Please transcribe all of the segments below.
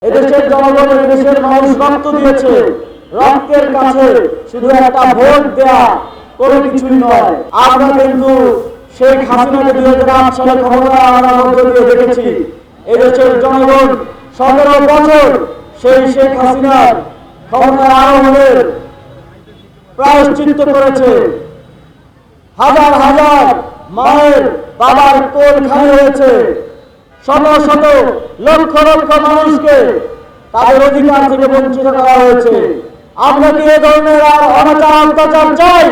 এদেশের জনগণ এদেশের মানুষ রক্ত দিয়েছে। রক্তের কাছে শুধু একটা ভোট দেয়া কোনো কিছুই নয়। আমরা কিন্তু শেখ হাসিনাকে 2008 সালে ক্ষমতায় আনার মধ্য দিয়ে দেখেছি এদেশের জনগণ 17 বছর সেই শেখ হাসিনার ক্ষমতায় আরোহণের প্রায়শ্চিত্ত করেছে। হাজার হাজার মায়ের বাবার কোল খালি হয়েছে। শত শত লক্ষ লক্ষ মানুষকে তাদের অধিকার থেকে বঞ্চিত করা হয়েছে। আমরা কি এ ধরনের অনাচার অত্যাচার চাই?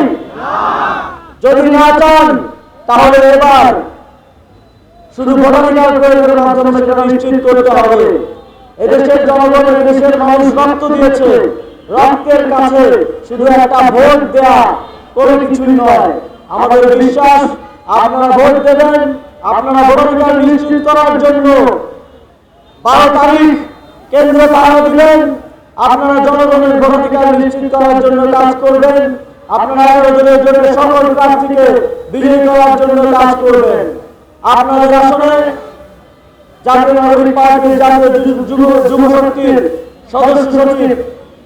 যদি না চান তাহলে এবার শুধু ভোটাধিকার প্রয়োগের মাধ্যমে সেটা নিশ্চিত করতে হবে। এদেশের জনগণ এদেশের মানুষ রক্ত দিয়েছে। রক্তের কাছে শুধু একটা ভোট দেয়া কোনো কিছুই নয়। আমাদের বিশ্বাস আপনারা ভোট দেবেন। আপনারা ভোটাধিকার নিশ্চিত করার জন্য 12 তারিখ কেন্দ্র পাহারা দিলেন। আপনারা জনগণের ভোটাধিকার নিশ্চিত করার জন্য কাজ করবেন। আপনারা আয়োজনের জন্য সকল প্রার্থীকে বিজয়ী করার জন্য কাজ করবেন। আপনাদের আসনে জাতীয় নাগরিক পার্টির জাতীয় যুব শক্তির সদস্য সচিব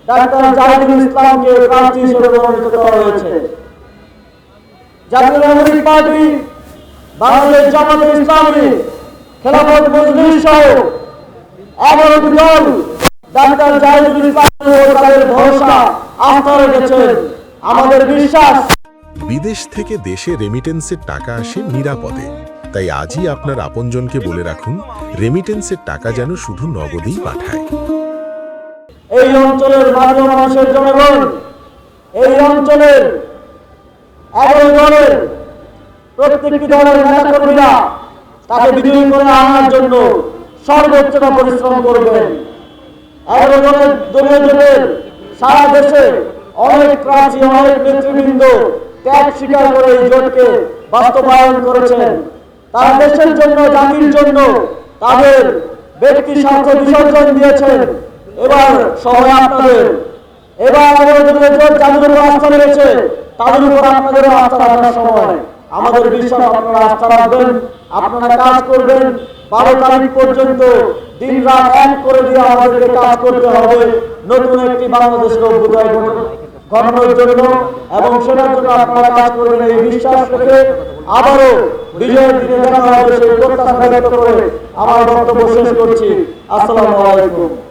ডাক্তার জাহিদুল ইসলামকে প্রার্থী হিসেবে মনোনীত করা হয়েছে। জাতীয় নাগরিক পার্টি, বাংলাদেশ জামায়াতে ইসলামী, খেলাফত মজলিস সহ 11টি দল ডাক্তার জাহিদুল ইসলামের উপর তাদের ভরসা আস্থা রেখেছেন। আমাদের বিশ্বাস বিদেশ থেকে দেশে রেমিটেন্সের টাকা আসে নিরাপদে। তাই আজই আপনার আপনজনকে বলে রাখুন, রেমিটেন্সের টাকা যেন শুধু নগদেই পাঠায়। এই অঞ্চলের মানব মানুষের জনগণ, এই অঞ্চলের 11 দলের প্রত্যেকটি দলের নেতাকর্মীরা তাকে বিজয়ী করে আনার জন্য সর্বোচ্চটা পরিশ্রম করবেন। 11 দলের দলীয় জোটের সারা দেশে অনেক প্রার্থী, অনেক নেতৃবৃন্দ ত্যাগ স্বীকার করে এই জোটকে বাস্তবায়ন করেছেন। তারা দেশের জন্য, জাতির জন্য তাদের ব্যক্তি স্বার্থ বিসর্জন দিয়েছেন। এবার সবাই আপনাদের, এবার আমাদের জোট যাদের উপর আস্থা রেখেছে তাদের উপর আপনাদেরও আস্থা রাখার সময়। আমাদের বিশ্বাস আপনারা আস্থা রাখবেন, আপনারা কাজ করবেন। 12 তারিখ পর্যন্ত দিন রাত এক করে দিয়ে আমাদেরকে কাজ করতে হবে নতুন একটি বাংলাদেশের অভ্যুদয় ঘটানোর জন্য, এবং সেটার জন্য আপনারা কাজ করবেন এই বিশ্বাস রেখে আবারও বিজয়ের দিনে দেখা হবে সেই প্রত্যাশা ব্যক্ত করে আমার বক্তব্য শেষ করছি। আসসালামু আলাইকুম।